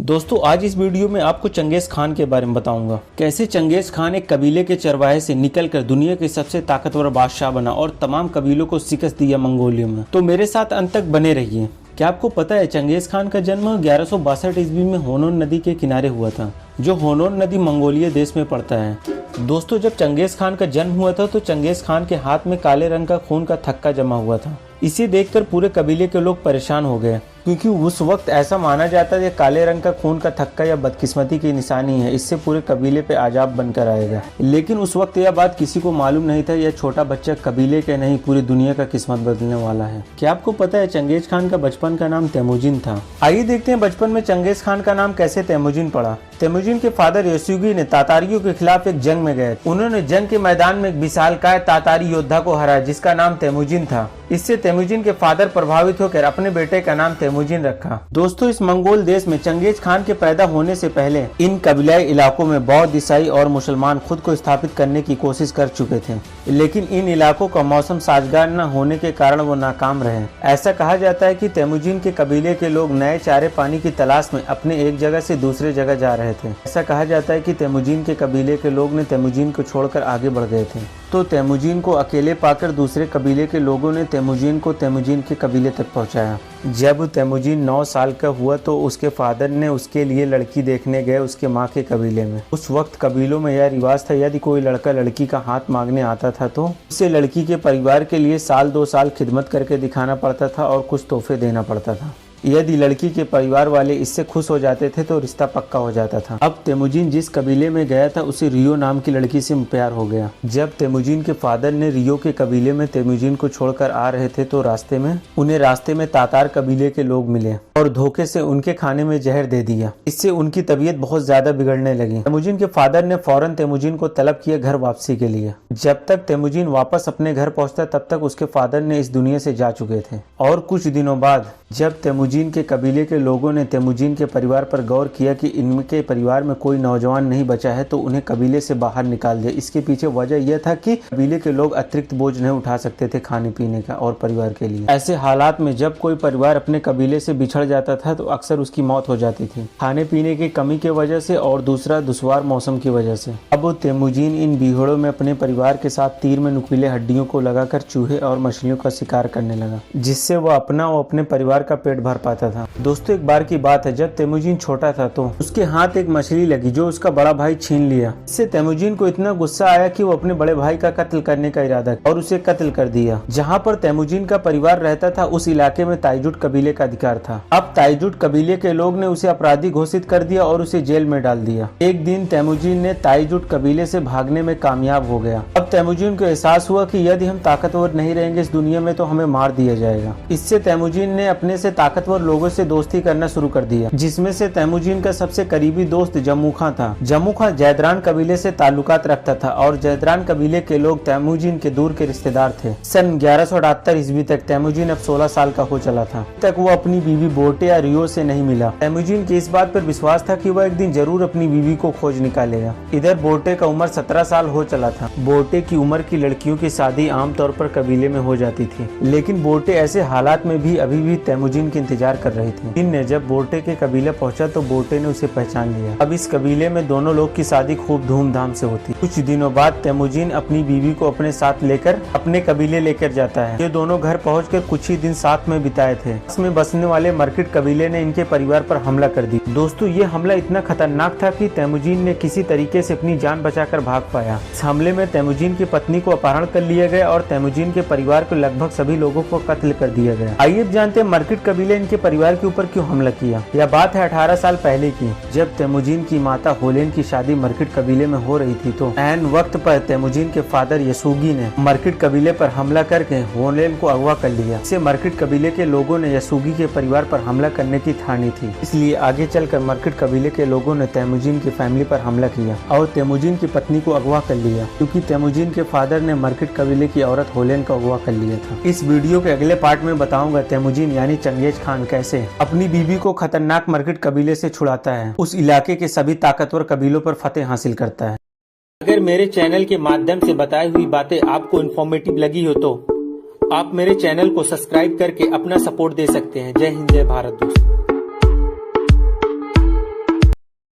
दोस्तों आज इस वीडियो में आपको चंगेज खान के बारे में बताऊंगा, कैसे चंगेज खान एक कबीले के चरवाहे से निकलकर दुनिया के सबसे ताकतवर बादशाह बना और तमाम कबीलों को शिकस्त दिया मंगोलिया में। तो मेरे साथ अंत तक बने रहिए। क्या आपको पता है चंगेज खान का जन्म 1162 ईस्वी में होनोन नदी के किनारे हुआ था, जो होनोन नदी मंगोलिया देश में पड़ता है। दोस्तों जब चंगेज खान का जन्म हुआ था तो चंगेज खान के हाथ में काले रंग का खून का थक्का जमा हुआ था। इसे देखकर पूरे कबीले के लोग परेशान हो गए, क्योंकि उस वक्त ऐसा माना जाता था कि काले रंग का खून का थक्का या बदकिस्मती की निशानी है, इससे पूरे कबीले पे आजाब बनकर आएगा। लेकिन उस वक्त यह बात किसी को मालूम नहीं था, यह छोटा बच्चा कबीले के नहीं पूरी दुनिया का किस्मत बदलने वाला है। क्या आपको पता है चंगेज खान का बचपन का नाम तेमुजिन था? आइए देखते हैं बचपन में चंगेज खान का नाम कैसे तेमुजिन पड़ा। तेमुजिन के फादर यसूगी ने तातारियों के खिलाफ एक जंग में गए। उन्होंने जंग के मैदान में एक विशालकाय तातारी योद्धा को हराया जिसका नाम तेमुजिन था। इससे तेमुजिन के फादर प्रभावित होकर अपने बेटे का नाम तेमुजिन रखा। दोस्तों इस मंगोल देश में चंगेज खान के पैदा होने से पहले इन कबीलाई इलाकों में बौद्ध, ईसाई और मुसलमान खुद को स्थापित करने की कोशिश कर चुके थे, लेकिन इन इलाकों का मौसम साजगार न होने के कारण वो नाकाम रहे। ऐसा कहा जाता है कि तेमुजिन के कबीले के लोग नए चारे पानी की तलाश में अपने एक जगह से दूसरे जगह जा रहे थे। ऐसा कहा जाता है कि तेमुजिन के कबीले के लोग ने तेमुजिन को छोड़कर आगे बढ़ गए थे, तो तेमुजिन को अकेले पाकर दूसरे कबीले के लोगों ने तेमुजिन को तेमुजिन के कबीले तक पहुंचाया। जब तेमुजिन 9 साल का हुआ तो उसके फादर ने उसके लिए लड़की देखने गए उसके माँ के कबीले में। उस वक्त कबीलों में यह रिवाज था, यदि कोई लड़का लड़की का हाथ मांगने आता था तो उसे लड़की के परिवार के लिए साल 2 साल खिदमत करके दिखाना पड़ता था और कुछ तोहफे देना पड़ता था। यदि लड़की के परिवार वाले इससे खुश हो जाते थे तो रिश्ता पक्का हो जाता था। अब तेमुजिन जिस कबीले में गया था उसे रियो नाम की लड़की से प्यार हो गया। जब तेमुजिन के फादर ने रियो के कबीले में तेमुजिन को छोड़कर आ रहे थे तो उन्हें रास्ते में तातार कबीले के लोग मिले और धोखे से उनके खाने में जहर दे दिया। इससे उनकी तबीयत बहुत ज्यादा बिगड़ने लगी। तेमुजिन के फादर ने फौरन तेमुजिन को तलब किया घर वापसी के लिए। जब तक तेमुजिन वापस अपने घर पहुंचता तब तक उसके फादर ने इस दुनिया से जा चुके थे। और कुछ दिनों बाद जब तेमुजिन के कबीले के लोगों ने तेमुजिन के परिवार पर गौर किया कि इनके परिवार में कोई नौजवान नहीं बचा है तो उन्हें कबीले से बाहर निकाल दिया। इसके पीछे वजह यह था कि कबीले के लोग अतिरिक्त बोझ नहीं उठा सकते थे खाने पीने का और परिवार के लिए। ऐसे हालात में जब कोई परिवार अपने कबीले से बिछड़ जाता था तो अक्सर उसकी मौत हो जाती थी, खाने पीने की कमी की वजह से और दूसरा दुश्वार मौसम की वजह से। अब तेमुजिन इन बीहड़ों में अपने परिवार के साथ तीर में नुकीले हड्डियों को लगाकर चूहे और मछलियों का शिकार करने लगा, जिससे वह अपना और अपने परिवार का पेट भर पाता था। दोस्तों एक बार की बात है, जब तेमुजिन छोटा था तो उसके हाथ एक मछली लगी जो उसका बड़ा भाई छीन लिया। इससे तेमुजिन को इतना गुस्सा आया कि वो अपने बड़े भाई का कत्ल करने का इरादा और उसे कत्ल कर दिया। जहाँ पर तेमुजिन का परिवार रहता था उस इलाके में ताइजुट कबीले का अधिकार था। अब ताइजुट कबीले के लोग ने उसे अपराधी घोषित कर दिया और उसे जेल में डाल दिया। एक दिन तेमुजिन ने ताइजुट कबीले से भागने में कामयाब हो गया। अब तेमुजिन को एहसास हुआ कि यदि हम ताकतवर नहीं रहेंगे इस दुनिया में तो हमें मार दिया जाएगा। इससे तेमुजिन ने अपने से ताकतवर लोगों से दोस्ती करना शुरू कर दिया, जिसमें से तेमुजिन का सबसे करीबी दोस्त जमुखा था। जमुखा जैदरान कबीले से ताल्लुकात रखता था और जैदरान कबीले के लोग तेमुजिन के दूर के रिश्तेदार थे। सन 1178 ईस्वी तक तेमुजिन अब 16 साल का हो चला था। तक वो अपनी बीवी बोटे या रियो से नहीं मिला। तेमुजिन की इस बात पर विश्वास था कि वह एक दिन जरूर अपनी बीवी को खोज निकालेगा। इधर बोटे का उम्र 17 साल हो चला था। बोटे की उम्र की लड़कियों की शादी आमतौर पर कबीले में हो जाती थी, लेकिन बोटे ऐसे हालात में भी अभी भी तेमुजिन की इंतजार कर रही थी। दिन ने जब बोटे के कबीले पहुंचा तो बोटे ने उसे पहचान लिया। अब इस कबीले में दोनों लोग की शादी खूब धूमधाम से होती। कुछ दिनों बाद तेमुजिन अपनी बीवी को अपने साथ लेकर अपने कबीले लेकर जाता है। ये दोनों घर पहुंचकर कुछ ही दिन साथ में बिताए थे। इसमें बसने वाले मर्किट कबीले ने इनके परिवार पर हमला कर दी। दोस्तों ये हमला इतना खतरनाक था कि तेमुजिन ने किसी तरीके से अपनी जान बचाकर भाग पाया। इस हमले में तेमुजिन की पत्नी को अपहरण कर लिया गया और तेमुजिन के परिवार के लगभग सभी लोगों को कत्ल कर दिया गया। आइए जानते हैं मर्किट कबीले इनके परिवार के ऊपर क्यों हमला किया। यह बात है 18 साल पहले की, जब तेमुजिन की माता होलेन की शादी मर्किट कबीले में हो रही थी तो ऐन वक्त पर तेमुजिन के फादर यसूगी ने मर्किट कबीले पर हमला करके होलेन को अगवा कर लिया। इससे मर्किट कबीले के लोगों ने यसूगी के परिवार पर हमला करने की ठानी थी। इसलिए आगे चलकर मर्किट कबीले के लोगों ने तेमुजिन की फैमिली पर हमला किया और तेमुजिन की पत्नी को अगवा कर लिया, क्योंकि तेमुजिन के फादर ने मर्किट कबीले की औरत होलेन को अगवा कर लिया था। इस वीडियो के अगले पार्ट में बताऊंगा तेमुजिन यानी चंगेज खान कैसे अपनी बीवी को खतरनाक मर्किट कबीले से छुड़ाता है, उस इलाके के सभी ताकतवर कबीलों पर फतेह हासिल करता है। अगर मेरे चैनल के माध्यम से बताई हुई बातें आपको इन्फॉर्मेटिव लगी हो तो आप मेरे चैनल को सब्सक्राइब करके अपना सपोर्ट दे सकते हैं। जय हिंद, जय भारत दोस्तों।